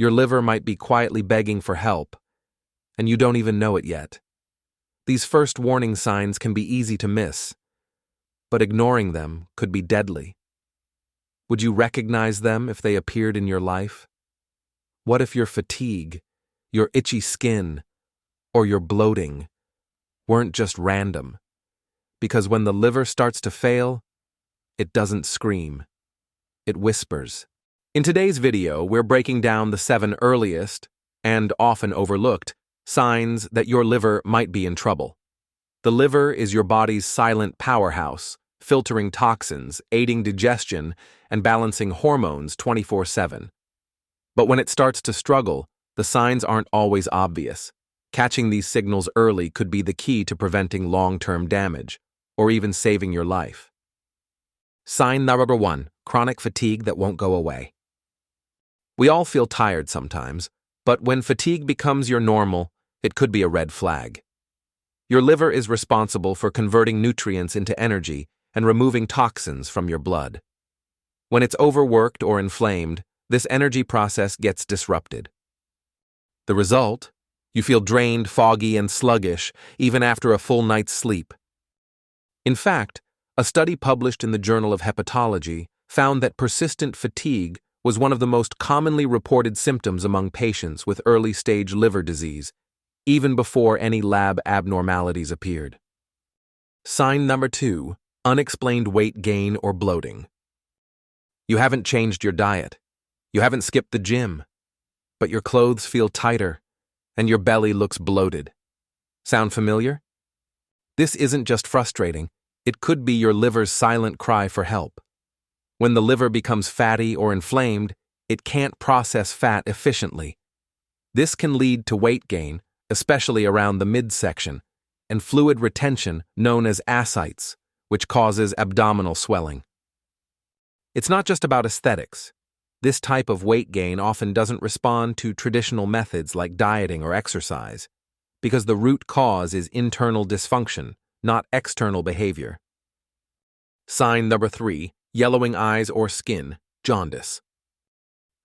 Your liver might be quietly begging for help, and you don't even know it yet. These first warning signs can be easy to miss, but ignoring them could be deadly. Would you recognize them if they appeared in your life? What if your fatigue, your itchy skin, or your bloating weren't just random? Because when the liver starts to fail, it doesn't scream. It whispers. In today's video, we're breaking down the 7 earliest, and often overlooked, signs that your liver might be in trouble. The liver is your body's silent powerhouse, filtering toxins, aiding digestion, and balancing hormones 24/7. But when it starts to struggle, the signs aren't always obvious. Catching these signals early could be the key to preventing long-term damage, or even saving your life. Sign number 1, chronic fatigue that won't go away. We all feel tired sometimes, but when fatigue becomes your normal, it could be a red flag. Your liver is responsible for converting nutrients into energy and removing toxins from your blood. When it's overworked or inflamed, this energy process gets disrupted. The result? You feel drained, foggy, and sluggish, even after a full night's sleep. In fact, a study published in the Journal of Hepatology found that persistent fatigue was one of the most commonly reported symptoms among patients with early-stage liver disease, even before any lab abnormalities appeared. Sign number 2, unexplained weight gain or bloating. You haven't changed your diet. You haven't skipped the gym, but your clothes feel tighter and your belly looks bloated. Sound familiar? This isn't just frustrating, it could be your liver's silent cry for help. When the liver becomes fatty or inflamed, it can't process fat efficiently. This can lead to weight gain, especially around the midsection, and fluid retention known as ascites, which causes abdominal swelling. It's not just about aesthetics. This type of weight gain often doesn't respond to traditional methods like dieting or exercise, because the root cause is internal dysfunction, not external behavior. Sign number 3, yellowing eyes or skin, jaundice.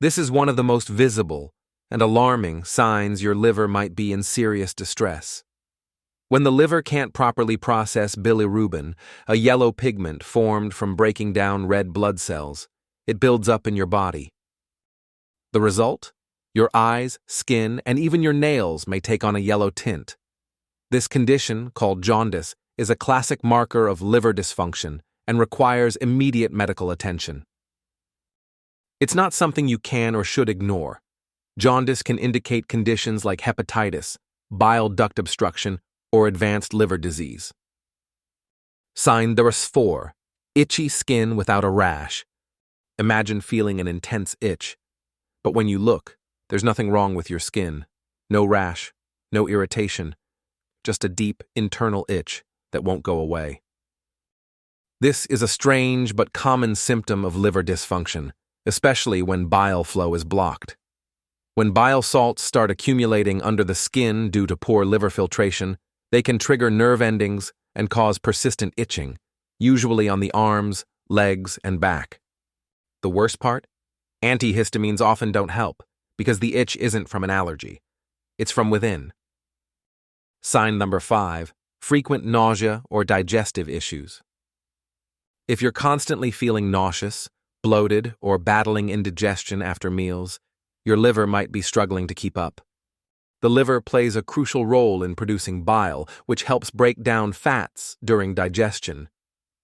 This is one of the most visible and alarming signs your liver might be in serious distress. When the liver can't properly process bilirubin, a yellow pigment formed from breaking down red blood cells, it builds up in your body. The result? Your eyes, skin, and even your nails may take on a yellow tint. This condition, called jaundice, is a classic marker of liver dysfunction and requires immediate medical attention. It's not something you can or should ignore. Jaundice can indicate conditions like hepatitis, bile duct obstruction, or advanced liver disease. Sign number 4, itchy skin without a rash. Imagine feeling an intense itch, but when you look, there's nothing wrong with your skin. No rash, no irritation, just a deep internal itch that won't go away. This is a strange but common symptom of liver dysfunction, especially when bile flow is blocked. When bile salts start accumulating under the skin due to poor liver filtration, they can trigger nerve endings and cause persistent itching, usually on the arms, legs, and back. The worst part? Antihistamines often don't help, because the itch isn't from an allergy. It's from within. Sign number 5, frequent nausea or digestive issues. If you're constantly feeling nauseous, bloated, or battling indigestion after meals, your liver might be struggling to keep up. The liver plays a crucial role in producing bile, which helps break down fats during digestion.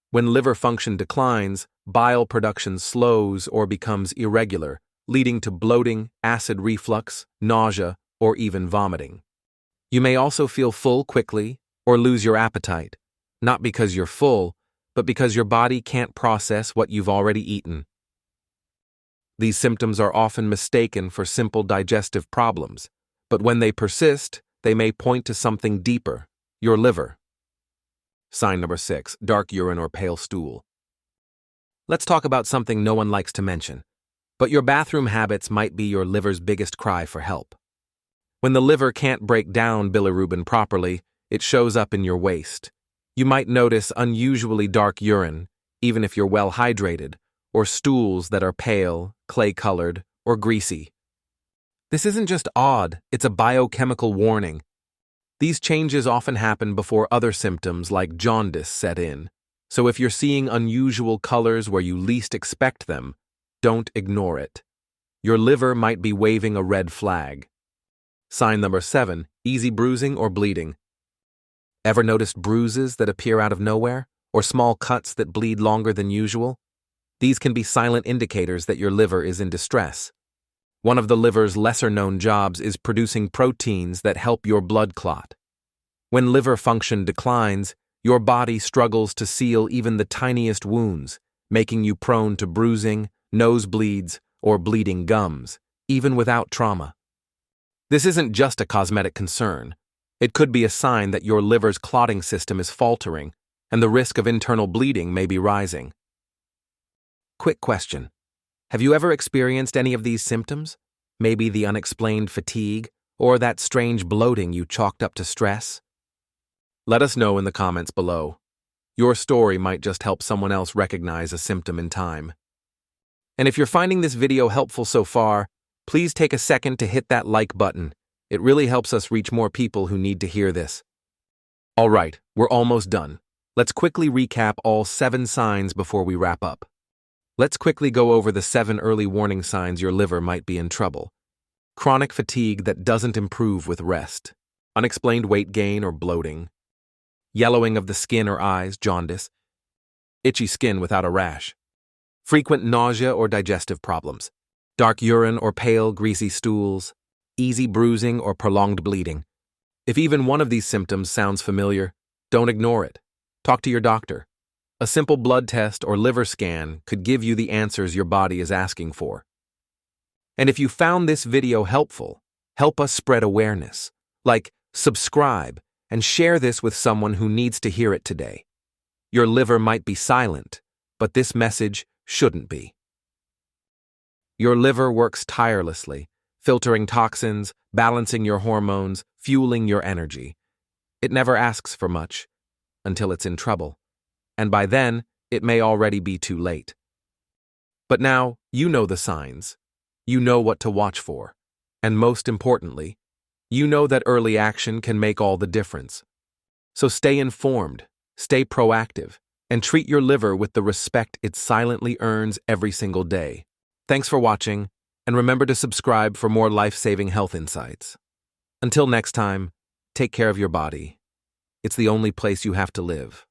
When liver function declines, bile production slows or becomes irregular, leading to bloating, acid reflux, nausea, or even vomiting. You may also feel full quickly or lose your appetite, not because you're full, but because your body can't process what you've already eaten. These symptoms are often mistaken for simple digestive problems, but when they persist, they may point to something deeper, your liver. Sign number 6, dark urine or pale stool. Let's talk about something no one likes to mention, but your bathroom habits might be your liver's biggest cry for help. When the liver can't break down bilirubin properly, it shows up in your waste. You might notice unusually dark urine, even if you're well hydrated, or stools that are pale, clay-colored, or greasy. This isn't just odd, it's a biochemical warning. These changes often happen before other symptoms like jaundice set in. So if you're seeing unusual colors where you least expect them, don't ignore it. Your liver might be waving a red flag. Sign number 7, easy bruising or bleeding. Ever noticed bruises that appear out of nowhere, or small cuts that bleed longer than usual? These can be silent indicators that your liver is in distress. One of the liver's lesser-known jobs is producing proteins that help your blood clot. When liver function declines, your body struggles to seal even the tiniest wounds, making you prone to bruising, nosebleeds, or bleeding gums, even without trauma. This isn't just a cosmetic concern. It could be a sign that your liver's clotting system is faltering, and the risk of internal bleeding may be rising. Quick question. Have you ever experienced any of these symptoms? Maybe the unexplained fatigue, or that strange bloating you chalked up to stress? Let us know in the comments below. Your story might just help someone else recognize a symptom in time. And if you're finding this video helpful so far, please take a second to hit that like button. It really helps us reach more people who need to hear this. All right, we're almost done. Let's quickly recap all 7 signs before we wrap up. Let's quickly go over the 7 early warning signs your liver might be in trouble. Chronic fatigue that doesn't improve with rest. Unexplained weight gain or bloating. Yellowing of the skin or eyes, jaundice. Itchy skin without a rash. Frequent nausea or digestive problems. Dark urine or pale, greasy stools. Easy bruising or prolonged bleeding. If even one of these symptoms sounds familiar, don't ignore it. Talk to your doctor. A simple blood test or liver scan could give you the answers your body is asking for. And if you found this video helpful, help us spread awareness. Like, subscribe, and share this with someone who needs to hear it today. Your liver might be silent, but this message shouldn't be. Your liver works tirelessly, filtering toxins, balancing your hormones, fueling your energy. It never asks for much, until it's in trouble. And by then, it may already be too late. But now, you know the signs. You know what to watch for. And most importantly, you know that early action can make all the difference. So stay informed, stay proactive, and treat your liver with the respect it silently earns every single day. Thanks for watching, and remember to subscribe for more life-saving health insights. Until next time, take care of your body. It's the only place you have to live.